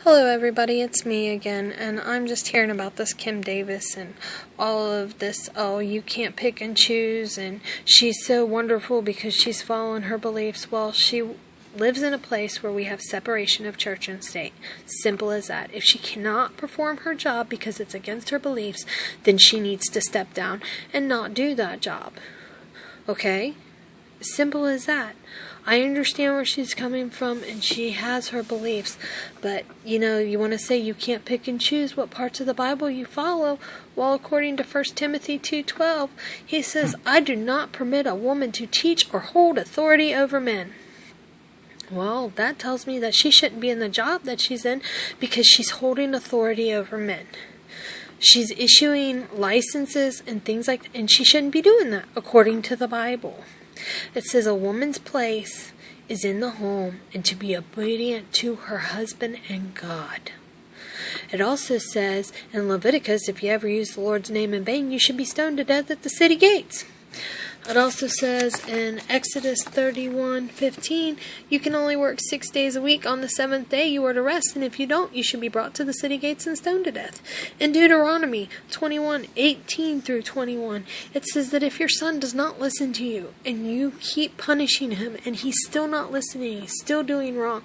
Hello everybody, it's me again, and I'm just hearing about this Kim Davis and all of this, oh, you can't pick and choose, and she's so wonderful because she's following her beliefs. Well, she lives in a place where we have separation of church and state. Simple as that. If she cannot perform her job because it's against her beliefs, then she needs to step down and not do that job. Okay? Simple as that. I understand where she's coming from, and she has her beliefs, but, you want to say you can't pick and choose what parts of the Bible you follow. Well, according to 1 Timothy 2:12, he says, I do not permit a woman to teach or hold authority over men. Well, that tells me that she shouldn't be in the job that she's in because she's holding authority over men. She's issuing licenses and things like that, and she shouldn't be doing that, according to the Bible. It says a woman's place is in the home and to be obedient to her husband and God. It also says in Leviticus, if you ever use the Lord's name in vain, you should be stoned to death at the city gates. It also says in Exodus 31:15, you can only work 6 days a week. On the seventh day you are to rest, and if you don't, you should be brought to the city gates and stoned to death. In Deuteronomy 21:18 through 21, it says that if your son does not listen to you, and you keep punishing him, and he's still not listening, he's still doing wrong,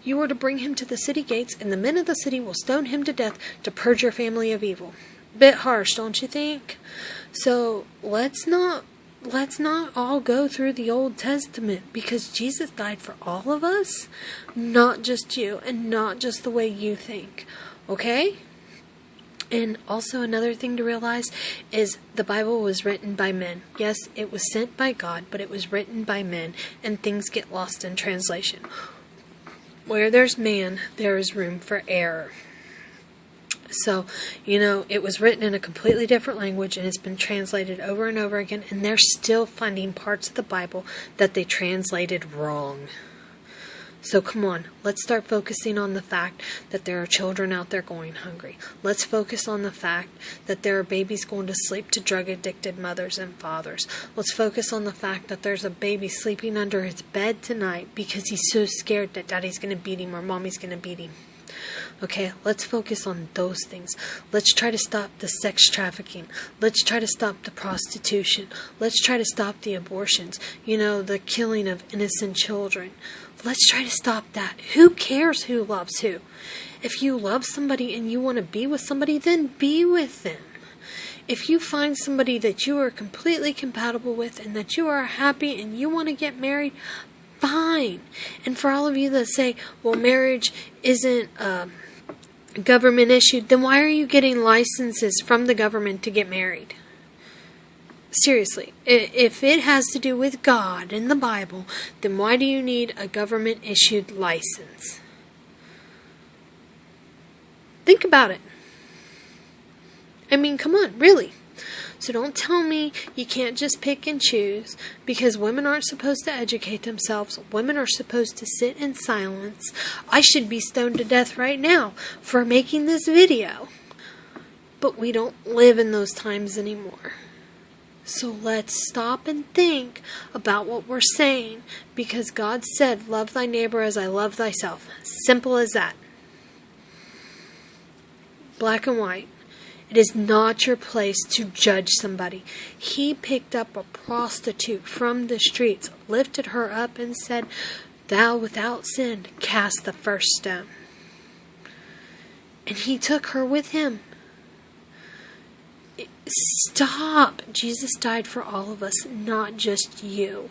you are to bring him to the city gates, and the men of the city will stone him to death to purge your family of evil. Bit harsh, don't you think? So let's not all go through the Old Testament, because Jesus died for all of us, not just you, and not just the way you think. Okay? And also another thing to realize is the Bible was written by men. Yes, it was sent by God, but it was written by men, and things get lost in translation. Where there's man, there is room for error. So, it was written in a completely different language, and it's been translated over and over again, and they're still finding parts of the Bible that they translated wrong. So come on, let's start focusing on the fact that there are children out there going hungry. Let's focus on the fact that there are babies going to sleep to drug-addicted mothers and fathers. Let's focus on the fact that there's a baby sleeping under his bed tonight because he's so scared that daddy's going to beat him or mommy's going to beat him. Okay, let's focus on those things. Let's try to stop the sex trafficking. Let's try to stop the prostitution. Let's try to stop the abortions. The killing of innocent children. Let's try to stop that. Who cares who loves who? If you love somebody and you want to be with somebody, then be with them. If you find somebody that you are completely compatible with and that you are happy and you want to get married, fine. And for all of you that say, well, marriage isn't government issued, then why are you getting licenses from the government to get married? Seriously, if it has to do with God and the Bible, then why do you need a government issued license? Think about it. I mean, come on, really. So don't tell me you can't just pick and choose, because women aren't supposed to educate themselves. Women are supposed to sit in silence. I should be stoned to death right now for making this video. But we don't live in those times anymore. So let's stop and think about what we're saying, because God said, love thy neighbor as I love thyself. Simple as that. Black and white. It is not your place to judge somebody. He picked up a prostitute from the streets, lifted her up, and said, thou without sin, cast the first stone. And he took her with him. Stop. Jesus died for all of us, not just you.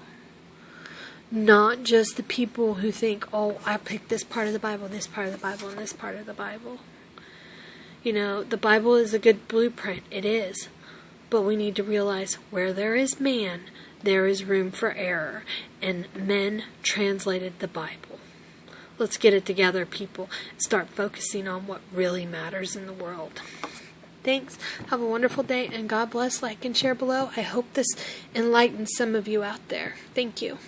Not just the people who think, oh, I picked this part of the Bible, this part of the Bible, and this part of the Bible. The Bible is a good blueprint. It is. But we need to realize where there is man, there is room for error. And men translated the Bible. Let's get it together, people, and start focusing on what really matters in the world. Thanks. Have a wonderful day, and God bless. Like and share below. I hope this enlightens some of you out there. Thank you.